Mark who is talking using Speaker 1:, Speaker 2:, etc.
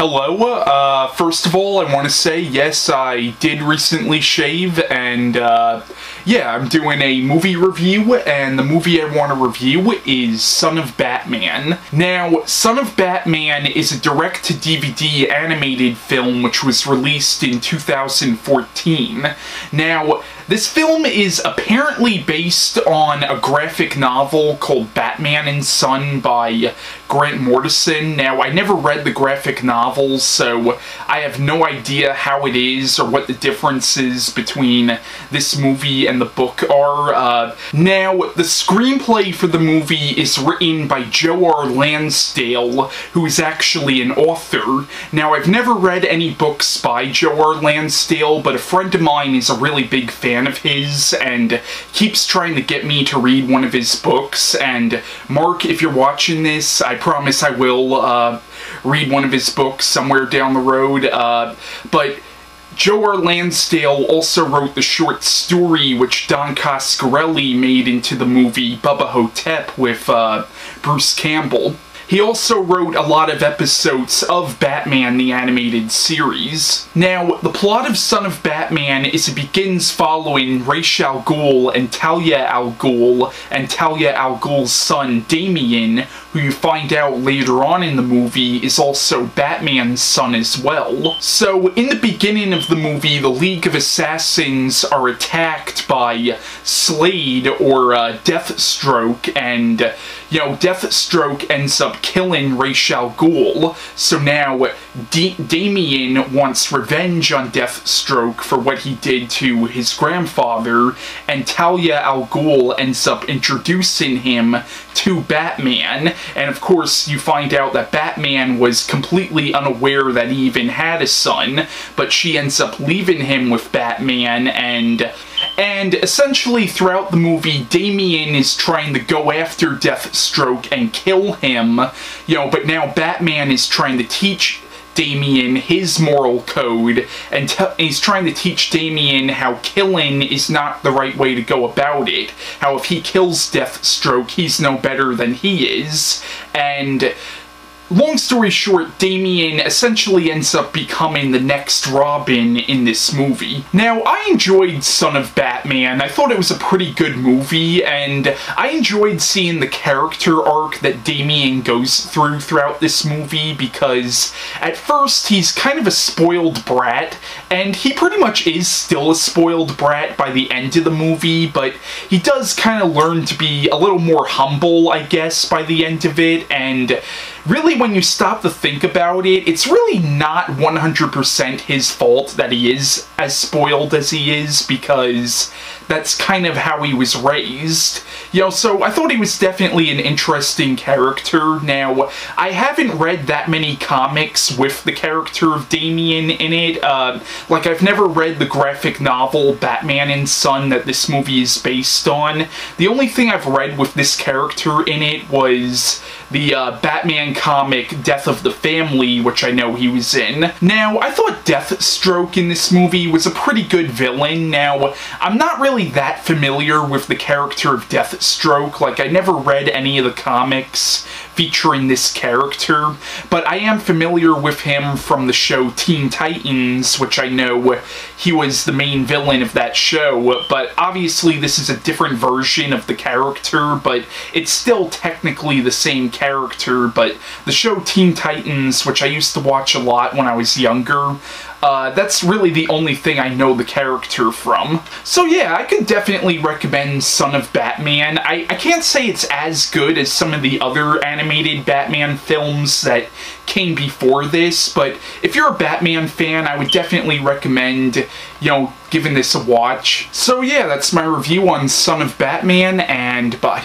Speaker 1: Hello, first of all, I want to say, yes, I did recently shave, and, yeah, I'm doing a movie review, and the movie I want to review is Son of Batman. Now, Son of Batman is a direct-to-DVD animated film which was released in 2014. Now, this film is apparently based on a graphic novel called Batman and Son by Grant Morrison. Now, I never read the graphic novel, so I have no idea how it is or what the differences between this movie and the book are. Now, the screenplay for the movie is written by Lansdale, who is actually an author. Now, I've never read any books by Lansdale, but a friend of mine is a really big fan of his and keeps trying to get me to read one of his books. And Mark, if you're watching this, I promise I will read one of his books somewhere down the road. But Lansdale also wrote the short story which Don Coscarelli made into the movie Bubba Hotep with Bruce Campbell. He also wrote a lot of episodes of Batman the Animated Series. Now, the plot of Son of Batman is it begins following Ra's al Ghul and Talia al Ghul and Talia al Ghul's son Damian, who you find out later on in the movie is also Batman's son as well. So, in the beginning of the movie, the League of Assassins are attacked by Slade, or Deathstroke, and, you know, Deathstroke ends up killing Ra's al Ghul. So now, Damian wants revenge on Deathstroke for what he did to his grandfather, and Talia al Ghul ends up introducing him to Batman. And of course, you find out that Batman was completely unaware that he even had a son, but she ends up leaving him with Batman, and essentially throughout the movie, Damian is trying to go after Deathstroke and kill him, you know, but now Batman is trying to teach Damian his moral code, and he's trying to teach Damian how killing is not the right way to go about it. How if he kills Deathstroke, he's no better than he is. And long story short, Damian essentially ends up becoming the next Robin in this movie. Now, I enjoyed Son of Batman. I thought it was a pretty good movie, and I enjoyed seeing the character arc that Damian goes through throughout this movie, because at first he's kind of a spoiled brat, and he pretty much is still a spoiled brat by the end of the movie, but he does kind of learn to be a little more humble, I guess, by the end of it, and really, when you stop to think about it, it's really not 100% his fault that he is as spoiled as he is, because that's kind of how he was raised. You know, so I thought he was definitely an interesting character. Now, I haven't read that many comics with the character of Damian in it. Like, I've never read the graphic novel Batman and Son that this movie is based on. The only thing I've read with this character in it was the Batman comic Death of the Family, which I know he was in. Now, I thought Deathstroke in this movie was a pretty good villain. Now, I'm not really that familiar with the character of Deathstroke. Like, I never read any of the comics featuring this character, but I am familiar with him from the show Teen Titans, which I know he was the main villain of that show, but obviously this is a different version of the character, but it's still technically the same character. But the show Teen Titans, which I used to watch a lot when I was younger, that's really the only thing I know the character from. So yeah, I could definitely recommend Son of Batman. I can't say it's as good as some of the other animated Batman films that came before this, but if you're a Batman fan, I would definitely recommend, you know, giving this a watch. So yeah, that's my review on Son of Batman, and bye.